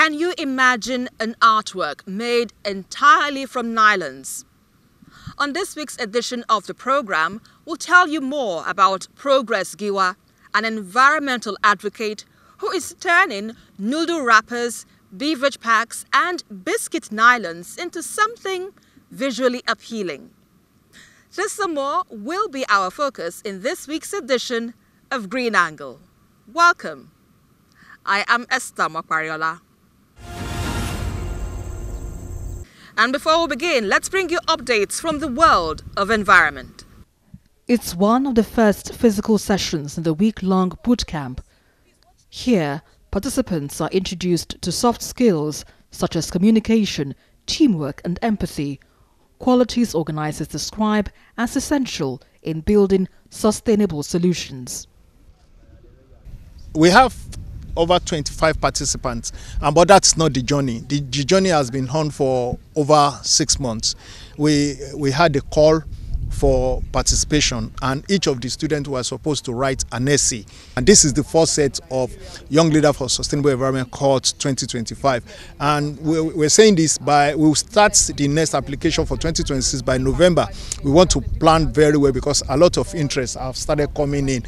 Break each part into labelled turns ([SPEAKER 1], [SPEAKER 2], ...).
[SPEAKER 1] Can you imagine an artwork made entirely from nylons? On this week's edition of the program, we'll tell you more about Progress Giwa, an environmental advocate who is turning noodle wrappers, beverage packs and biscuit nylons into something visually appealing. This and more will be our focus in this week's edition of Green Angle. Welcome. I am Esther Mokwariola. And before we begin, let's bring you updates from the world of environment.
[SPEAKER 2] It's one of the first physical sessions in the week-long boot camp. Here, participants are introduced to soft skills such as communication, teamwork and empathy, qualities organizers describe as essential in building sustainable solutions.
[SPEAKER 3] We have over 25 participants, but that's not the journey. The journey has been on for over 6 months. We had a call for participation, and each of the students were supposed to write an essay. And this is the first set of Young Leader for Sustainable Environment called 2025. And we're saying this we'll start the next application for 2026 by November. We want to plan very well because a lot of interest have started coming in.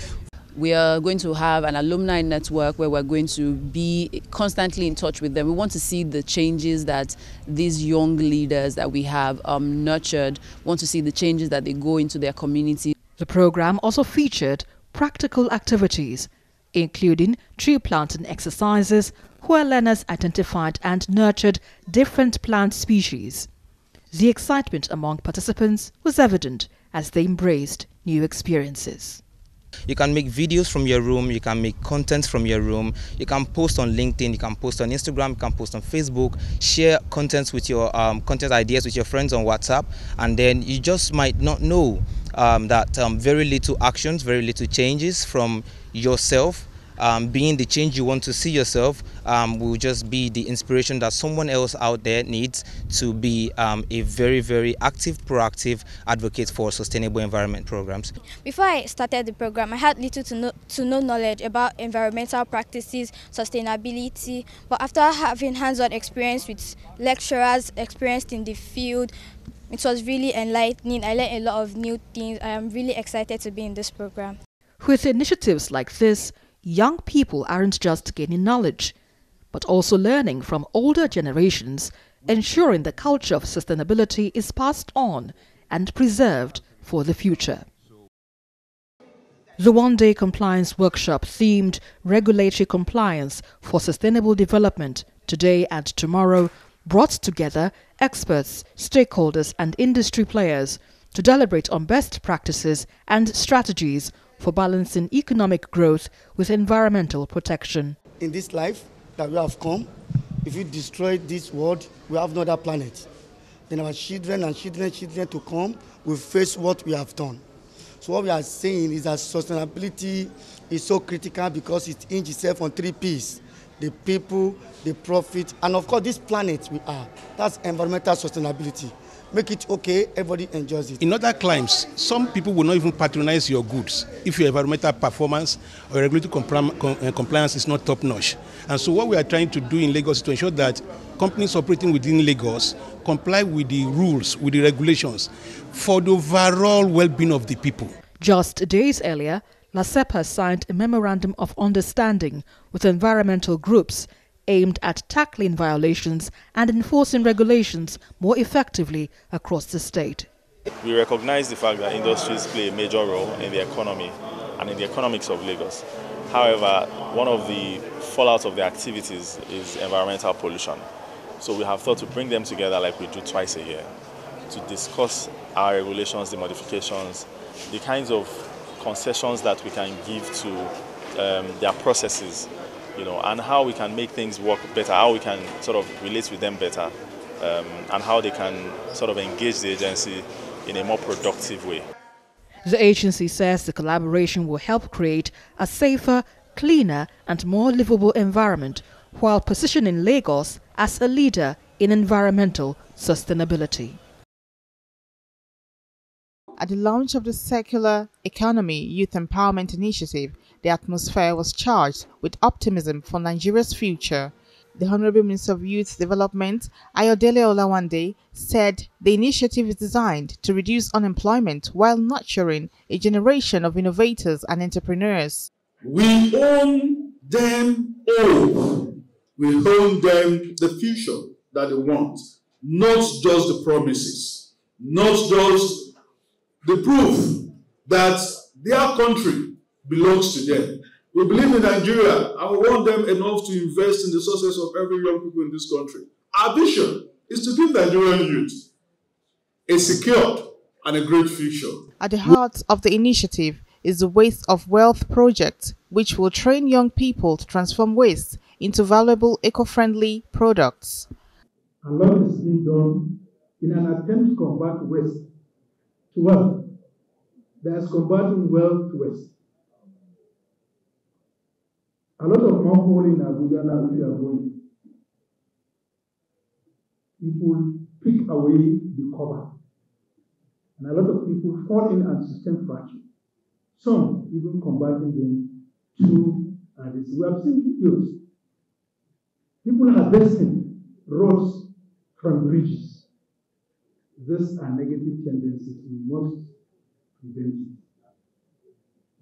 [SPEAKER 4] We are going to have an alumni network where we're going to be constantly in touch with them. We want to see the changes that these young leaders that we have nurtured, want to see the changes that they go into their community.
[SPEAKER 2] The program also featured practical activities, including tree planting exercises, where learners identified and nurtured different plant species. The excitement among participants was evident as they embraced new experiences.
[SPEAKER 5] You can make videos from your room, you can make content from your room, you can post on LinkedIn, you can post on Instagram, you can post on Facebook, share contents with your content ideas with your friends on WhatsApp, and then you just might not know that very little actions, very little changes from yourself, being the change you want to see yourself, will just be the inspiration that someone else out there needs to be a very, very active, proactive advocate for sustainable environment programs.
[SPEAKER 6] Before I started the program, I had little to no knowledge about environmental practices, sustainability, but after having hands-on experience with lecturers experienced in the field, it was really enlightening. I learned a lot of new things. I am really excited to be in this program.
[SPEAKER 2] With initiatives like this, young people aren't just gaining knowledge, but also learning from older generations, ensuring the culture of sustainability is passed on and preserved for the future. The one-day compliance workshop themed Regulatory Compliance for Sustainable Development Today and Tomorrow brought together experts, stakeholders and industry players to deliberate on best practices and strategies for balancing economic growth with environmental protection.
[SPEAKER 7] In this life that we have come, if we destroy this world, we have no other planet. Then our children and children to come will face what we have done. So what we are saying is that sustainability is so critical because it hinges itself on 3 P's: the people, the profit, and of course this planet we are. That's environmental sustainability. Make it okay, everybody enjoys it.
[SPEAKER 8] In other climes, some people will not even patronize your goods if your environmental performance or regulatory compliance is not top-notch. And so what we are trying to do in Lagos is to ensure that companies operating within Lagos comply with the rules, with the regulations for the overall well-being of the people.
[SPEAKER 2] Just days earlier, LASEPA signed a memorandum of understanding with environmental groups aimed at tackling violations and enforcing regulations more effectively across the state.
[SPEAKER 9] We recognize the fact that industries play a major role in the economy and in the economics of Lagos. However, one of the fallouts of the activities is environmental pollution. So we have thought to bring them together like we do twice a year to discuss our regulations, the modifications, the kinds of concessions that we can give to their processes, and how we can make things work better, how we can sort of relate with them better, and how they can sort of engage the agency in a more productive way.
[SPEAKER 2] The agency says the collaboration will help create a safer, cleaner and more livable environment while positioning Lagos as a leader in environmental sustainability.
[SPEAKER 10] At the launch of the Circular Economy Youth Empowerment Initiative, the atmosphere was charged with optimism for Nigeria's future. The Honorable Minister of Youth Development, Ayodele Olawande, said the initiative is designed to reduce unemployment while nurturing a generation of innovators and entrepreneurs.
[SPEAKER 11] We own them all. We own them the future that they want, not just the promises, not just the proof that their country belongs to them. We believe in Nigeria and we want them enough to invest in the success of every young people in this country. Our vision is to give Nigerian youth a secured and a great future.
[SPEAKER 10] At the heart of the initiative is the Waste of Wealth project, which will train young people to transform waste into valuable eco-friendly products.
[SPEAKER 12] A lot is being done in an attempt to convert waste to wealth. There's converting wealth to waste. A lot of manhole in Abuja now, we are going. People pick away the cover. And a lot of people fall in and system fracture. Some even converting them to this. We have seen videos. People harvesting roads from bridges. These are negative tendencies we must prevent it.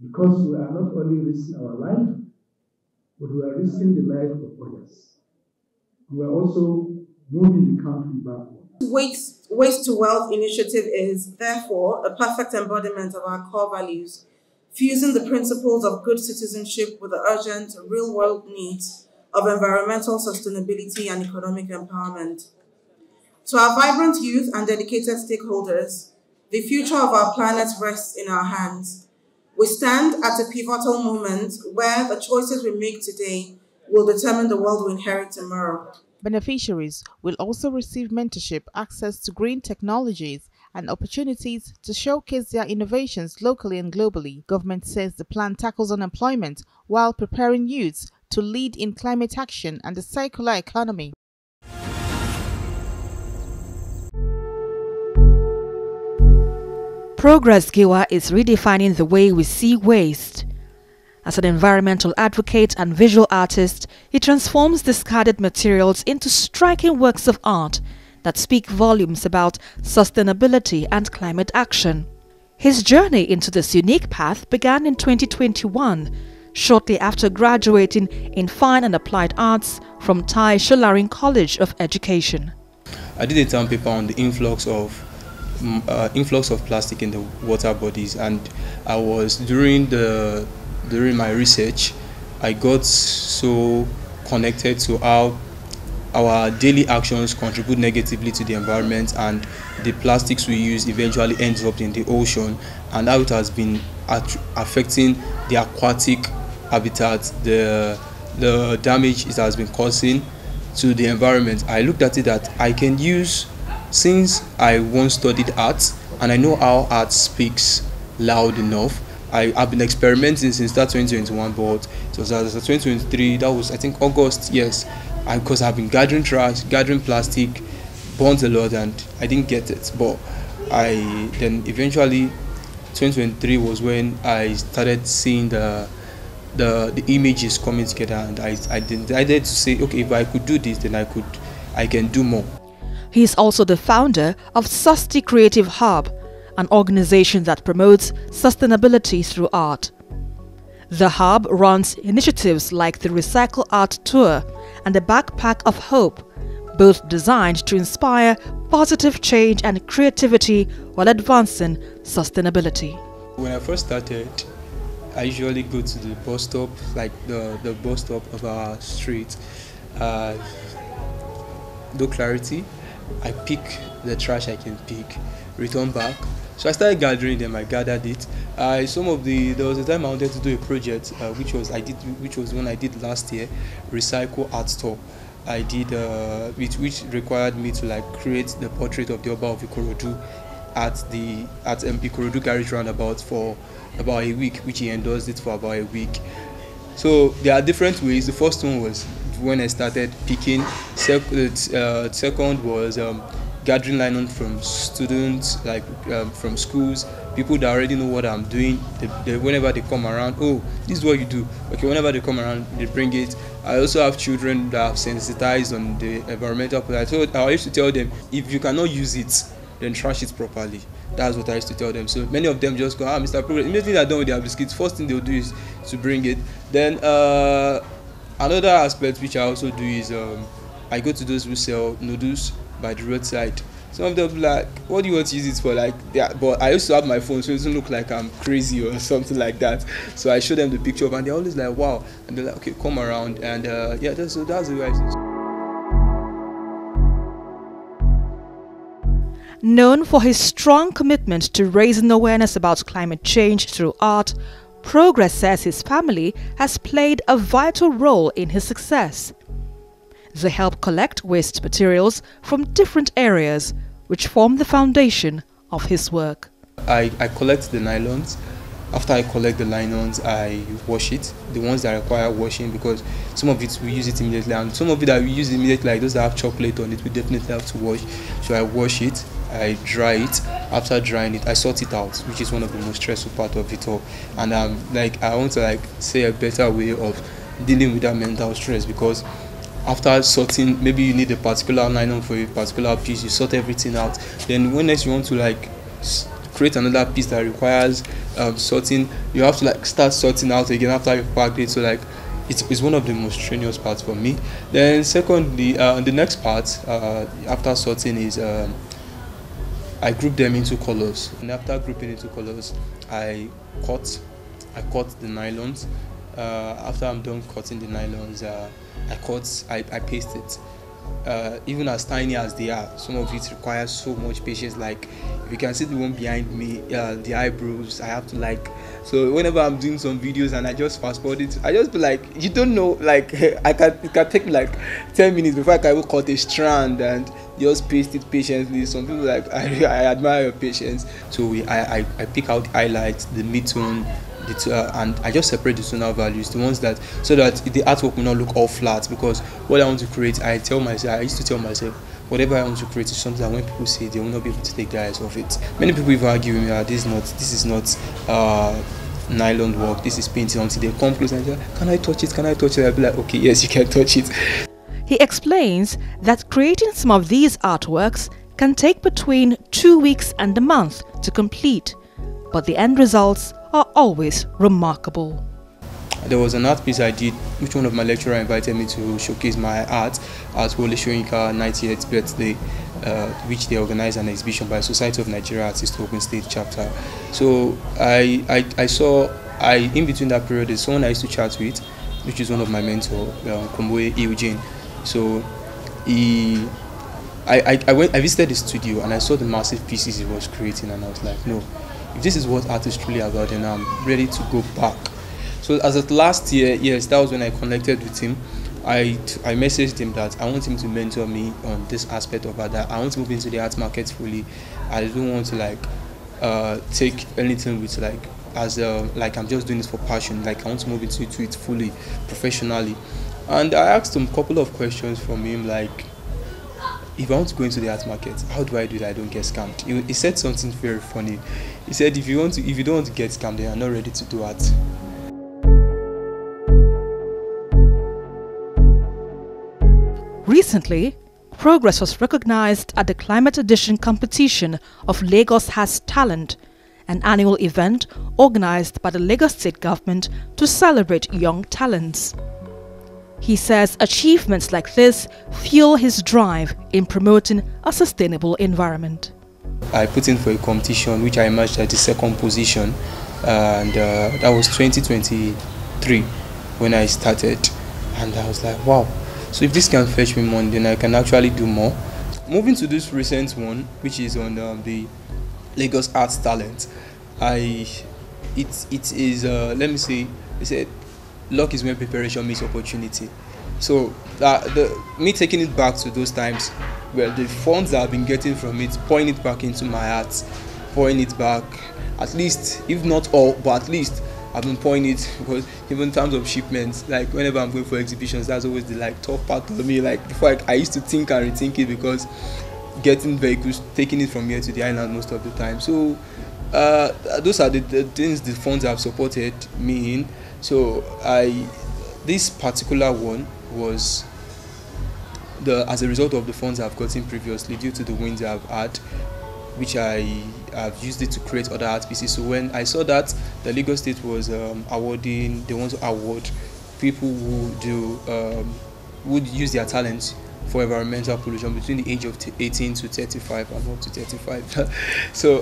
[SPEAKER 12] Because we are not only risking our life, but we are risking the life of others. And we are also moving the country backward.
[SPEAKER 13] Waste to Wealth initiative is, therefore, a perfect embodiment of our core values, fusing the principles of good citizenship with the urgent, real-world needs of environmental sustainability and economic empowerment. To our vibrant youth and dedicated stakeholders, the future of our planet rests in our hands. We stand at a pivotal moment where the choices we make today will determine the world we inherit tomorrow.
[SPEAKER 10] Beneficiaries will also receive mentorship, access to green technologies, and opportunities to showcase their innovations locally and globally. Government says the plan tackles unemployment while preparing youths to lead in climate action and the circular economy.
[SPEAKER 2] Progress Giwa is redefining the way we see waste. As an environmental advocate and visual artist, he transforms discarded materials into striking works of art that speak volumes about sustainability and climate action. His journey into this unique path began in 2021, shortly after graduating in Fine and Applied Arts from Tai Sholarin College of Education.
[SPEAKER 5] I did a term paper on the influx of plastic in the water bodies, and I was during my research, I got so connected to how our daily actions contribute negatively to the environment, and the plastics we use eventually ends up in the ocean, and how it has been affecting the aquatic habitat, the damage it has been causing to the environment. I looked at it that I can use, since I once studied art and I know how art speaks loud enough. I've been experimenting since that 2021, but it was as 2023, that was I think August, yes, because I've been gathering trash, gathering plastic, burnt a lot, and I didn't get it. But then eventually 2023 was when I started seeing the images coming together, and I decided to say, okay, if I could do this, then I can do more.
[SPEAKER 2] He is also the founder of Susty Creative Hub, an organization that promotes sustainability through art. The hub runs initiatives like the Recycle Art Tour and the Backpack of Hope, both designed to inspire positive change and creativity while advancing sustainability.
[SPEAKER 5] When I first started, I usually go to the bus stop, like the bus stop of our street. No clarity. I pick the trash I can pick, return back. So I started gathering them. I gathered it. There was a time I wanted to do a project, which was one I did last year, Recycle Art Store. I did which required me to create the portrait of the Oba of Ikorodu at Ikorodu Garage Roundabout for about a week, which he endorsed it for about a week. So there are different ways. The first one was when I started picking. Second was
[SPEAKER 14] gathering nylon from students, like from schools, people that already know what I'm doing. Whenever they come around, oh, this is what you do. Okay, whenever they come around, they bring it. I also have children that have sensitized on the environmental product. I used to tell them, if you cannot use it, then trash it properly. That's what I used to tell them. So many of them just go, Mr. Progress. Immediately they're done with their biscuits, first thing they'll do is to bring it. Then another aspect which I also do is I go to those who sell noodles by the roadside. Some of them be like, what do you want to use it for? Like, yeah, but I used to have my phone, so it doesn't look like I'm crazy or something like that. So I show them the picture of, and they're always like, wow. And they're like, okay, come around. And yeah, that's the way I see it.
[SPEAKER 2] Known for his strong commitment to raising awareness about climate change through art, Progress says his family has played a vital role in his success. They help collect waste materials from different areas, which form the foundation of his work.
[SPEAKER 14] I collect the nylons. After I collect the nylons, I wash it, the ones that require washing, because some of it we use it immediately, and some of it that we use immediately, like those that have chocolate on it, we definitely have to wash. So I wash it, I dry it. After drying it, I sort it out, which is one of the most stressful part of it all. And I want to say a better way of dealing with that mental stress, because after sorting, maybe you need a particular nylon for a particular piece, you sort everything out. Then when next you want to create another piece that requires sorting, you have to start sorting out again after you've packed it. So it's one of the most strenuous parts for me. Then secondly, the next part after sorting is I group them into colors, and after grouping into colors, I cut the nylons. After I'm done cutting the nylons, I paste it. Even as tiny as they are, some of it requires so much patience. Like, if you can see the one behind me, the eyebrows, I have to so whenever I'm doing some videos and I just fast forward it, I just be like, you don't know, it can take me 10 minutes before I can even cut a strand and just paste it patiently. Some people I admire your patience. So I pick out the highlights, the mid-tone, and I just separate the tonal values, the ones that, so that the artwork will not look all flat. Because what I want to create, I used to tell myself, whatever I want to create is something that when people see, they will not be able to take their eyes off it. Many people even argue with me, this is not nylon work, this is painting, until they come close and say, can I touch it? I'll be like, okay, yes, you can touch it.
[SPEAKER 2] He explains that creating some of these artworks can take between 2 weeks and a month to complete, but the end results are always remarkable.
[SPEAKER 14] There was an art piece I did, which one of my lecturers invited me to showcase my art at Wole Soyinka 90th birthday, which they organized an exhibition by Society of Nigeria Artists Ogun State chapter. So I saw, in between that period, there's someone I used to chat with, which is one of my mentors, Komboe Eugene. So I visited the studio and I saw the massive pieces he was creating, and I was like, no, if this is what art is truly about, then I'm ready to go back. So as of last year, yes, that was when I connected with him. I messaged him that I want him to mentor me on this aspect of art, that I want to move into the art market fully. I don't want to take anything with as I'm just doing this for passion. I want to move into it fully, professionally. And I asked him a couple of questions from him, if I want to go into the art market, how do I do that I don't get scammed? He said something very funny. He said, if you don't want to get scammed, then you're not ready to do art.
[SPEAKER 2] Recently, Progress was recognized at the Climate Edition competition of Lagos Has Talent, an annual event organized by the Lagos State government to celebrate young talents. He says achievements like this fuel his drive in promoting a sustainable environment.
[SPEAKER 14] I put in for a competition which I emerged at the second position, and that was 2023 when I started, and I was like, wow, so if this can fetch me money, then I can actually do more. Moving to this recent one, which is on the Lagos Arts Talent, it is let me say, they said luck is when preparation meets opportunity. So me taking it back to those times where the funds that I've been getting from it, pouring it back into my art, pouring it back, at least, if not all, but at least I've been pouring it, because even in terms of shipments, whenever I'm going for exhibitions, that's always the tough part of me. Before I used to think and rethink it, because getting vehicles, taking it from here to the island most of the time. So those are the things the funds have supported me in. So this particular one was as a result of the funds I've gotten previously due to the wins I've had, which I have used it to create other art pieces. So when I saw that the Lagos State was awarding, they want to award people who would use their talents for environmental pollution between the age of 18 to 35. I'm up to 35. So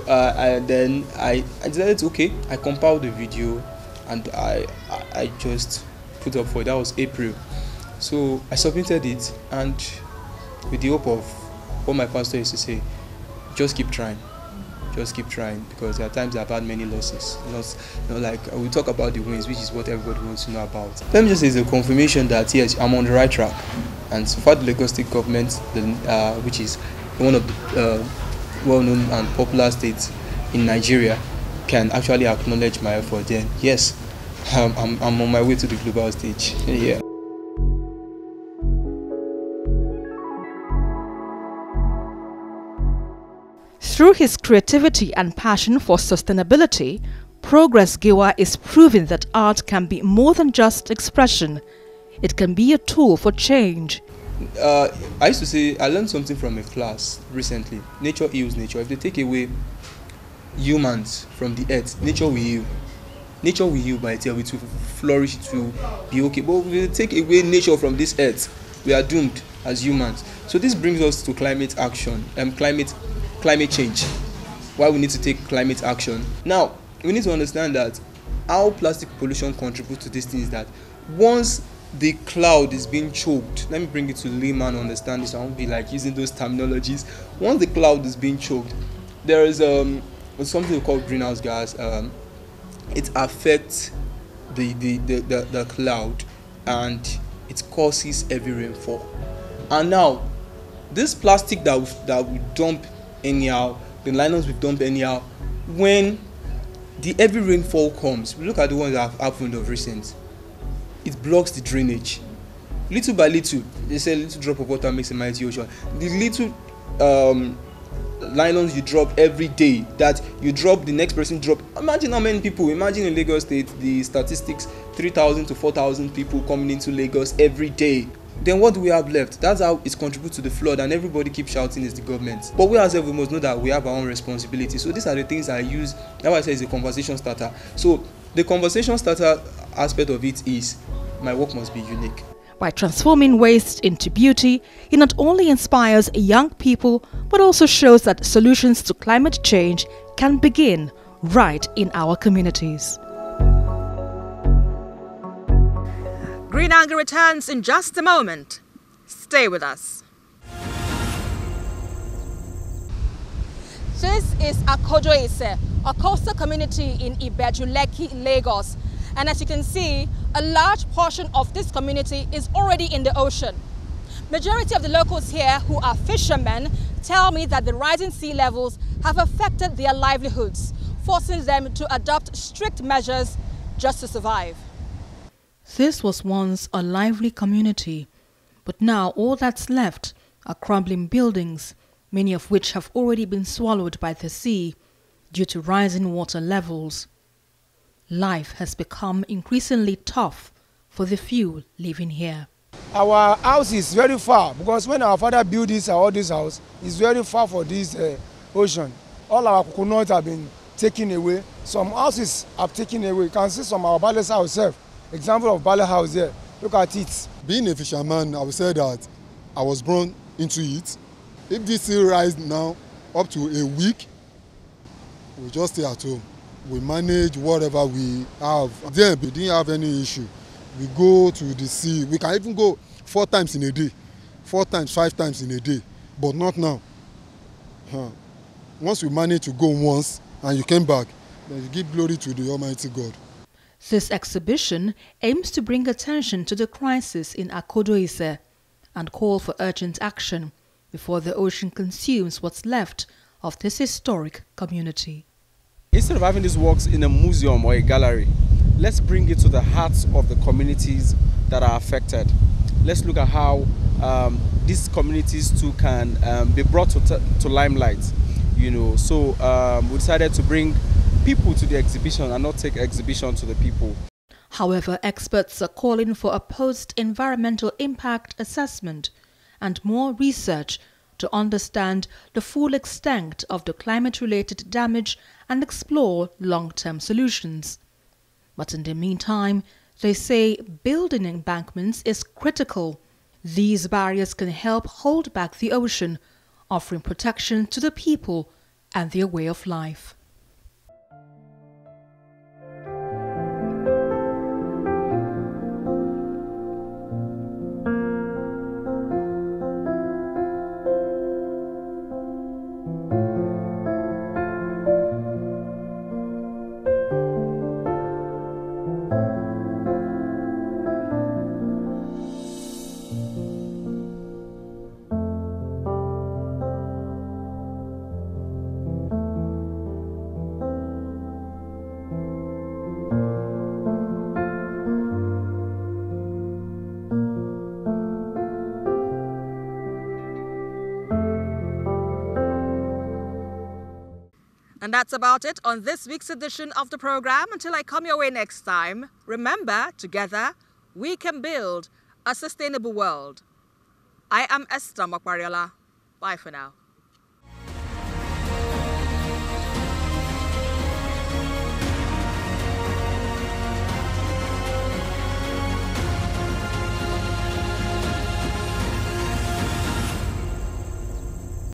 [SPEAKER 14] then I decided to, okay, I compiled the video and I just put up for it. That was April. So I submitted it, and with the hope of what my pastor used to say, just keep trying, because there are times I've had many losses. Like we talk about the wins, which is what everybody wants to know about. Let me just say it's a confirmation that yes, I'm on the right track, and so far the Lagos State government, which is one of the well-known and popular states in Nigeria, can actually acknowledge my effort. Then yes, I'm on my way to the global stage. Yeah.
[SPEAKER 2] Through his creativity and passion for sustainability, Progress Giwa is proving that art can be more than just expression. It can be a tool for change.
[SPEAKER 14] I used to say, I learned something from a class recently. Nature heals nature. If they take away humans from the earth, nature will heal. Nature will heal by itself. It will flourish, it will be okay. But if they take away nature from this earth, we are doomed as humans. So this brings us to climate action and climate change. Why we need to take climate action. Now, we need to understand that how plastic pollution contributes to this thing is that once the cloud is being choked, let me bring it to layman understand this, I won't be like using those terminologies. Once the cloud is being choked, there is something called greenhouse gas. It affects the cloud and it causes heavy rainfall. And now, this plastic that we dump anyhow, the nylons we dump anyhow, when the heavy rainfall comes, we look at the ones that have happened of recent, it blocks the drainage. Little by little, they say a little drop of water makes a mighty ocean. The little nylons you drop every day, that you drop, the next person drop. Imagine how many people, imagine in Lagos State, the statistics, 3,000 to 4,000 people coming into Lagos every day. Then what do we have left? That's how it contributes to the flood, and everybody keeps shouting it's the government. But we ourselves, we must know that we have our own responsibility. So these are the things I use. That's why I say it's a conversation starter. So the conversation starter aspect of it is my work must be unique.
[SPEAKER 2] By transforming waste into beauty, he not only inspires young people, but also shows that solutions to climate change can begin right in our communities.
[SPEAKER 1] Green Angle returns in just a moment. Stay with us. This is Akojoise, a coastal community in Ibeju-Lekki, Lagos. And as you can see, a large portion of this community is already in the ocean. Majority of the locals here, who are fishermen, tell me that the rising sea levels have affected their livelihoods, forcing them to adopt strict measures just to survive.
[SPEAKER 2] This was once a lively community, but now all that's left are crumbling buildings, many of which have already been swallowed by the sea due to rising water levels. Life has become increasingly tough for the few living here.
[SPEAKER 15] Our house is very far, because when our father built this house, it's very far for this ocean. All our coconuts have been taken away. Some houses have taken away. You can see some of our Bale's house itself. Example of Bale house here. Look at it.
[SPEAKER 16] Being a fisherman, I would say that I was born into it. If this sea rise now up to a week, we just stay at home. We manage whatever we have. Then we didn't have any issue. We go to the sea. We can even go 4 times in a day, 4 times, 5 times in a day, but not now. Once you manage to go once and you came back, then you give glory to the Almighty God.
[SPEAKER 2] This exhibition aims to bring attention to the crisis in Akojoise and call for urgent action before the ocean consumes what's left of this historic community.
[SPEAKER 17] Instead of having these works in a museum or a gallery, let's bring it to the hearts of the communities that are affected. Let's look at how these communities too can be brought to limelight. So we decided to bring people to the exhibition and not take exhibition to the people.
[SPEAKER 2] However, experts are calling for a post-environmental impact assessment and more research to understand the full extent of the climate-related damage and explore long-term solutions. But in the meantime, they say building embankments is critical. These barriers can help hold back the ocean, offering protection to the people and their way of life.
[SPEAKER 1] And that's about it on this week's edition of the program. Until I come your way next time, remember, together, we can build a sustainable world. I am Esther Makwariola. Bye for now.